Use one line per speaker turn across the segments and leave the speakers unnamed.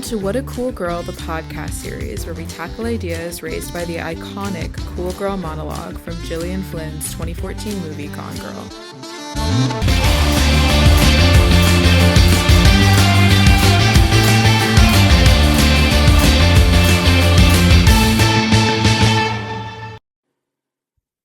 to What a Cool Girl, the podcast series, where we tackle ideas raised by the iconic Cool Girl monologue from Gillian Flynn's 2014 movie Gone Girl.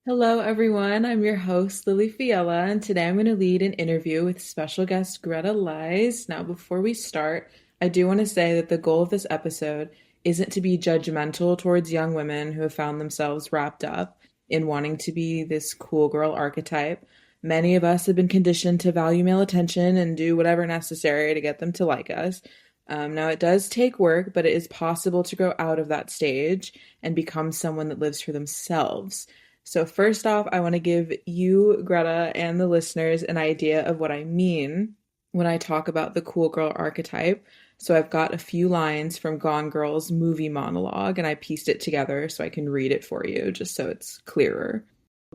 Hello, everyone. I'm your host, Lily Fiella, and today I'm going to lead an interview with special guest Greta Lies. Now, before we start, I do want to say that the goal of this episode isn't to be judgmental towards young women who have found themselves wrapped up in wanting to be this cool girl archetype. Many of us have been conditioned to value male attention and do whatever necessary to get them to like us. Now, it does take work, but it is possible to grow out of that stage and become someone that lives for themselves. So first off, I want to give you, Greta, and the listeners an idea of what I mean when I talk about the cool girl archetype. So I've got a few lines from Gone Girl's movie monologue, and I pieced it together so I can read it for you, just so it's clearer.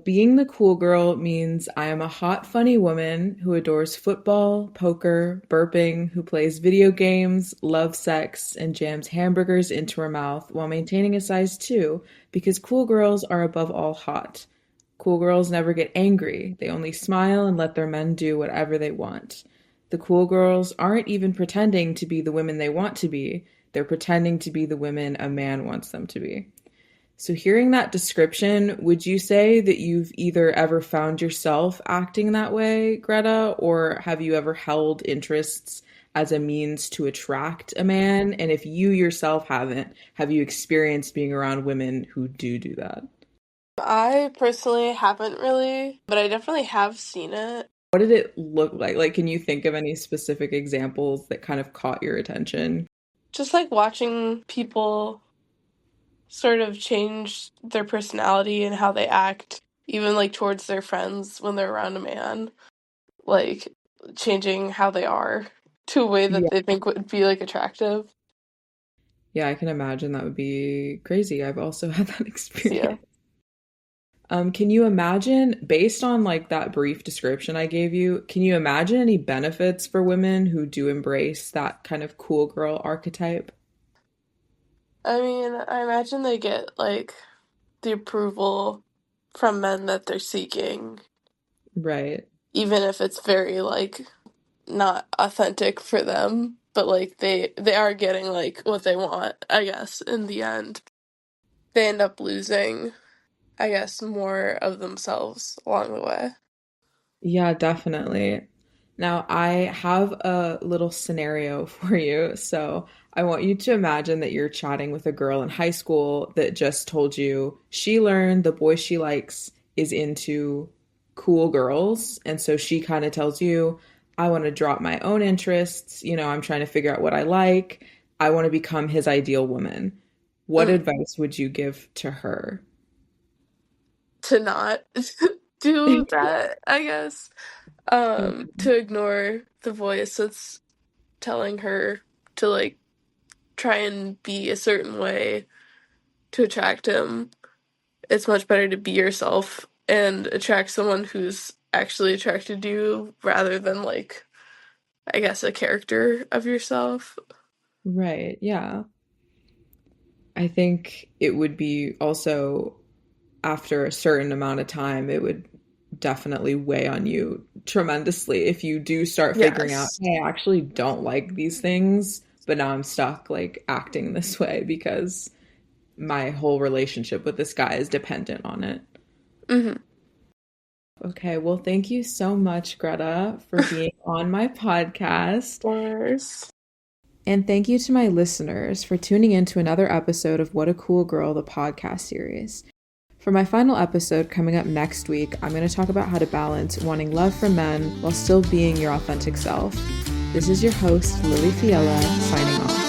Being the cool girl means I am a hot, funny woman who adores football, poker, burping, who plays video games, loves sex, and jams hamburgers into her mouth while maintaining a size 2, because cool girls are above all hot. Cool girls never get angry. They only smile and let their men do whatever they want. The cool girls aren't even pretending to be the women they want to be. They're pretending to be the women a man wants them to be. So hearing that description, would you say that you've either ever found yourself acting that way, Greta, or have you ever held interests as a means to attract a man? And if you yourself haven't, have you experienced being around women who do that?
I personally haven't really, but I definitely have seen it.
What did it look like? Like, can you think of any specific examples that kind of caught your attention?
Just like watching people sort of change their personality and how they act, even like towards their friends when they're around a man, like changing how they are to a way that they think would be like attractive.
Yeah, I can imagine that would be crazy. I've also had that experience. Can you imagine, based on like that brief description I gave you, can you imagine any benefits for women who do embrace that kind of cool girl archetype?
I mean, I imagine they get like the approval from men that they're seeking.
Right.
Even if it's very like not authentic for them, but like they are getting like what they want, I guess, in the end. They end up losing, I guess, more of themselves along the way.
Yeah, definitely. Now, I have a little scenario for you. So, I want you to imagine that you're chatting with a girl in high school that just told you she learned the boy she likes is into cool girls. And so she kind of tells you, I want to drop my own interests. I'm trying to figure out what I like. I want to become his ideal woman. What advice would you give to her?
To not do that, I guess. To ignore the voice that's telling her to like try and be a certain way to attract him. It's much better to be yourself and attract someone who's actually attracted to you rather than like, I guess, a character of yourself.
Right. Yeah. I think it would be also after a certain amount of time, it would definitely weigh on you tremendously if you do start figuring out, hey, I actually don't like these things, but now I'm stuck like acting this way because my whole relationship with this guy is dependent on it.
Mm-hmm.
Okay, well, thank you so much, Greta, for being on my podcast.
Of course.
And thank you to my listeners for tuning in to another episode of What a Cool Girl, the podcast series. For my final episode coming up next week, I'm going to talk about how to balance wanting love from men while still being your authentic self. This is your host, Lily Fiella, signing off.